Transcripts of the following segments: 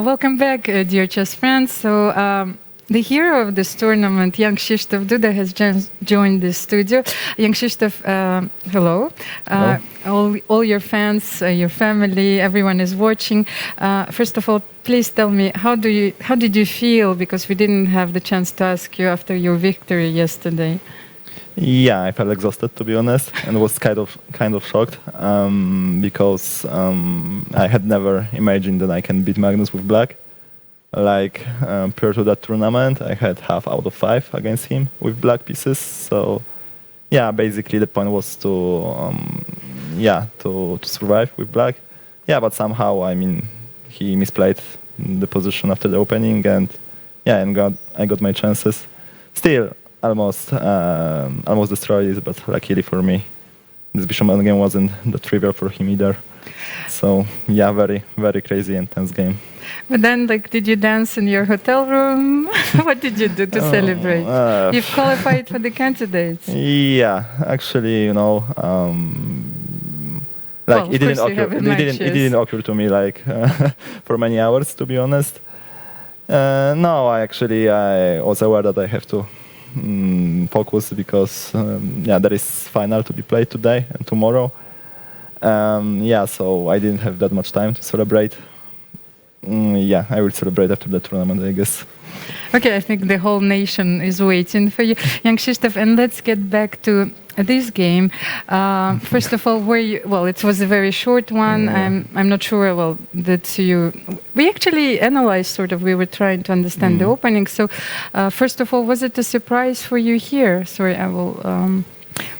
Welcome back, dear chess friends. So, the hero of this tournament, Jan-Krzysztof Duda, has joined the studio. Jan-Krzysztof, hello. All your fans, your family, everyone is watching. First of all, please tell me, how did you feel? Because we didn't have the chance to ask you after your victory yesterday. Yeah, I felt exhausted, to be honest, and was kind of shocked because I had never imagined that I can beat Magnus with black. Like prior to that tournament, I had half out of 5 against him with black pieces. So yeah, basically the point was to survive with black. Yeah, but somehow he misplayed the position after the opening, and I got my chances. Still almost destroyed it, but luckily for me, this bishop game wasn't that trivial for him either. So yeah, very, very crazy intense game. But then, did you dance in your hotel room? What did you do to celebrate? You've qualified for the candidates. Yeah, actually, it didn't occur to me for many hours, to be honest. No, I was aware that I have to focus because there is final to be played today and tomorrow. So I didn't have that much time to celebrate. I will celebrate after the tournament, I guess. Okay, I think the whole nation is waiting for you. Jan-Krzysztof, and let's get back to this game. First of all, it was a very short one. I'm not sure, that we actually analyzed we were trying to understand the opening. So, first of all, was it a surprise for you here? Sorry, I will,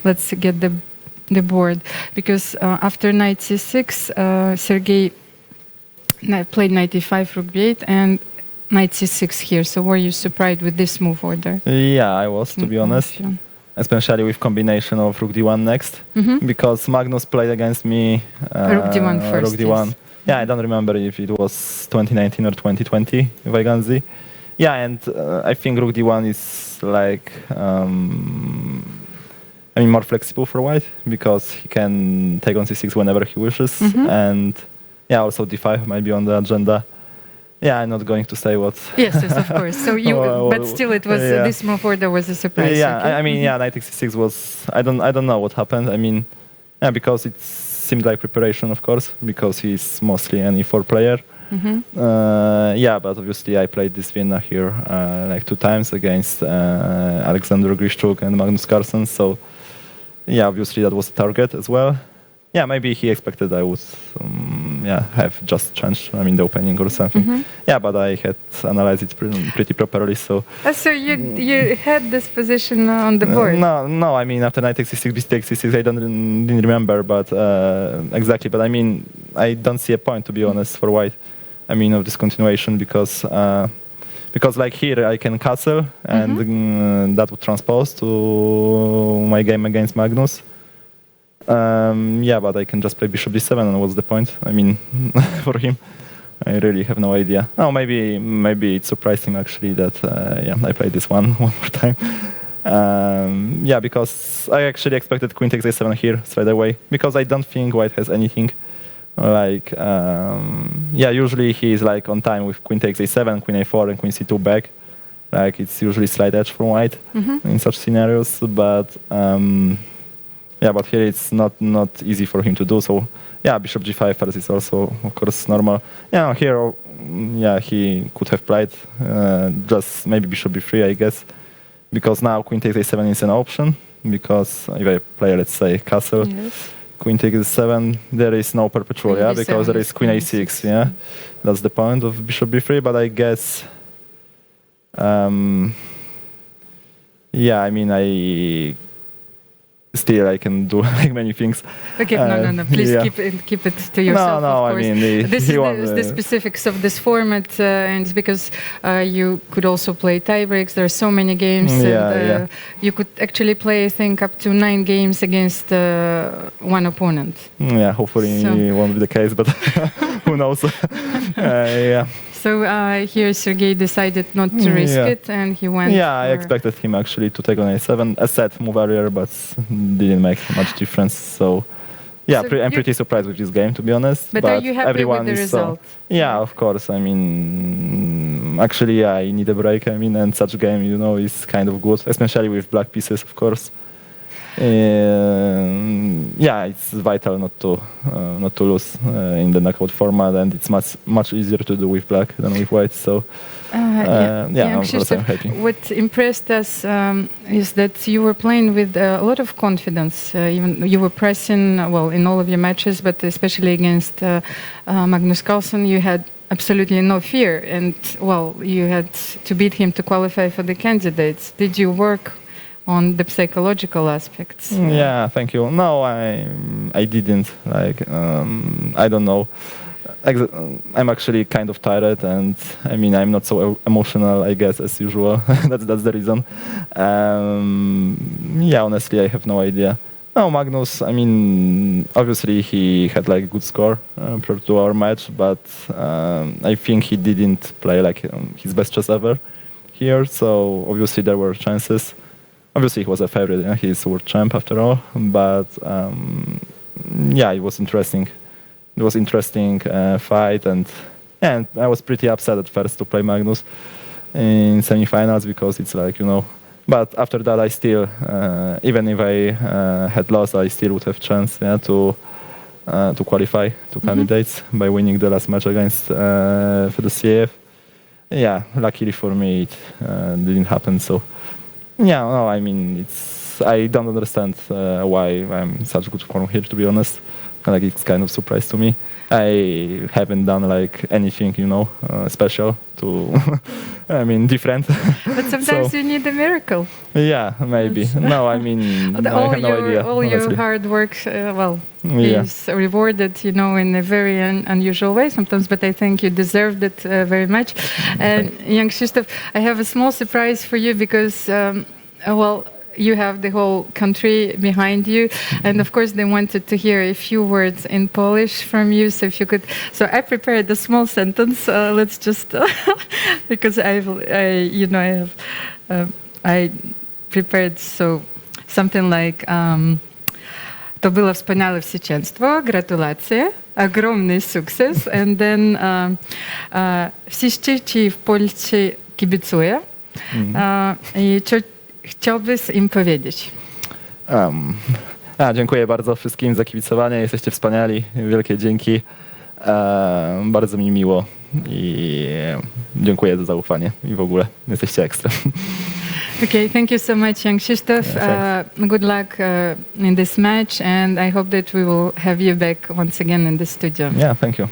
let's get the board. Because after knight c6, Sergei played knight e5, rook b8, and knight c6 here. So were you surprised with this move order? Yeah, I was, to be honest. Sure. Especially with combination of rook d1 next, because Magnus played against me rook d1 first. Rook d1. Yes. Yeah, I don't remember if it was 2019 or 2020 with Iganzi. Yeah, and I think rook d1 is more flexible for white because he can take on c6 whenever he wishes, and also d5 might be on the agenda. Yeah, I'm not going to say what. Yes, of course. So but still, it was this move order was a surprise. Yeah, okay? Knight c6 was. I don't know what happened. Because it seemed like preparation, of course, because he's mostly an e4 player. But obviously I played this Vienna here 2 times against Alexander Grishchuk and Magnus Carlsen. So obviously that was a target as well. Yeah, maybe he expected I would have just changed the opening or something. Yeah, but I had analyzed it pretty properly. So you had this position on the board? No. After knight takes c6, bishop takes c6, I didn't remember, but exactly. But I don't see a point, to be honest, for white. Of this continuation because here I can castle and that would transpose to my game against Magnus. But I can just play bishop d7, and what's the point? For him, I really have no idea. Oh, maybe it surprised him actually that I played this one more time. Because I actually expected queen takes a7 here straight away because I don't think white has anything. Usually he's on time with queen takes a7, queen a4, and queen c2 back. It's usually slight edge for white in such scenarios, but. But here it's not easy for him to do so. Yeah, bishop g5 first is also, of course, normal. Yeah, here, he could have played just maybe bishop b3, I guess, because now queen takes a7 is an option. Because if I play, let's say, castle, queen takes a7, there is no perpetual, because there is queen a6. Yeah, that's the point of bishop b3. But I guess, still I can do many things. Okay, no. Please keep it to yourself. No. Of course. This is the specifics of this format, and it's because you could also play tie breaks. There are so many games. You could actually play, I think, up to 9 games against one opponent. Yeah, hopefully it won't be the case, but who knows? So here Sergei decided not to risk it, and he went. Yeah, I expected him actually to take on a7, a set move earlier, but didn't make much difference. So Yeah, So I'm pretty surprised with this game, to be honest. But are you happy everyone with the is so. result? Yeah, of course. I mean, actually, I need a break. I mean, and such game, is kind of good, especially with black pieces, of course. Yeah, it's vital not to lose in the knockout format, and it's much easier to do with black than with white. So of course I'm happy. What impressed us is that you were playing with a lot of confidence. Even you were pressing well in all of your matches, but especially against Magnus Carlsen, you had absolutely no fear, and you had to beat him to qualify for the candidates. Did you work on the psychological aspects? Yeah, thank you. No, I didn't. I don't know. I'm actually kind of tired, and I mean, I'm not so emotional, I guess, as usual. that's the reason. Yeah, honestly, I have no idea. No, Magnus, I mean, obviously he had a good score prior to our match, but I think he didn't play his best chess ever here, so obviously there were chances. Obviously, he was a favorite. He's world champ after all. But yeah, it was interesting. It was interesting fight, and I was pretty upset at first to play Magnus in semifinals because it's But after that, I still, even if I had lost, I still would have chance to qualify to candidates by winning the last match against FIDE. Yeah, luckily for me, it didn't happen. So. Yeah, no, I mean, I don't understand why I'm in such good form here, to be honest. It's kind of surprise to me. I haven't done anything, special to, I mean, different. But sometimes you need a miracle. Yeah, maybe. No, I mean, I have no idea. All your hard work, is rewarded, in a very unusual way sometimes, but I think you deserved it very much. And Jan-Krzysztof, I have a small surprise for you because, you have the whole country behind you, and of course they wanted to hear a few words in Polish from you. So if you could, I prepared a small sentence. Let's just because I prepared something like to było wspaniałe zwycięstwo, gratulacje, ogromny sukces, and then wszyscy ci w Polsce kibicują. I co chciałbyś im powiedzieć? Dziękuję bardzo wszystkim za kibicowanie. Jesteście wspaniali. Wielkie dzięki. Bardzo mi miło i dziękuję za zaufanie i w ogóle jesteście ekstra. Okay, thank you so much, Jan-Krzysztof. Good luck in this match, and I hope that we will have you back once again in the studio. Yeah, thank you.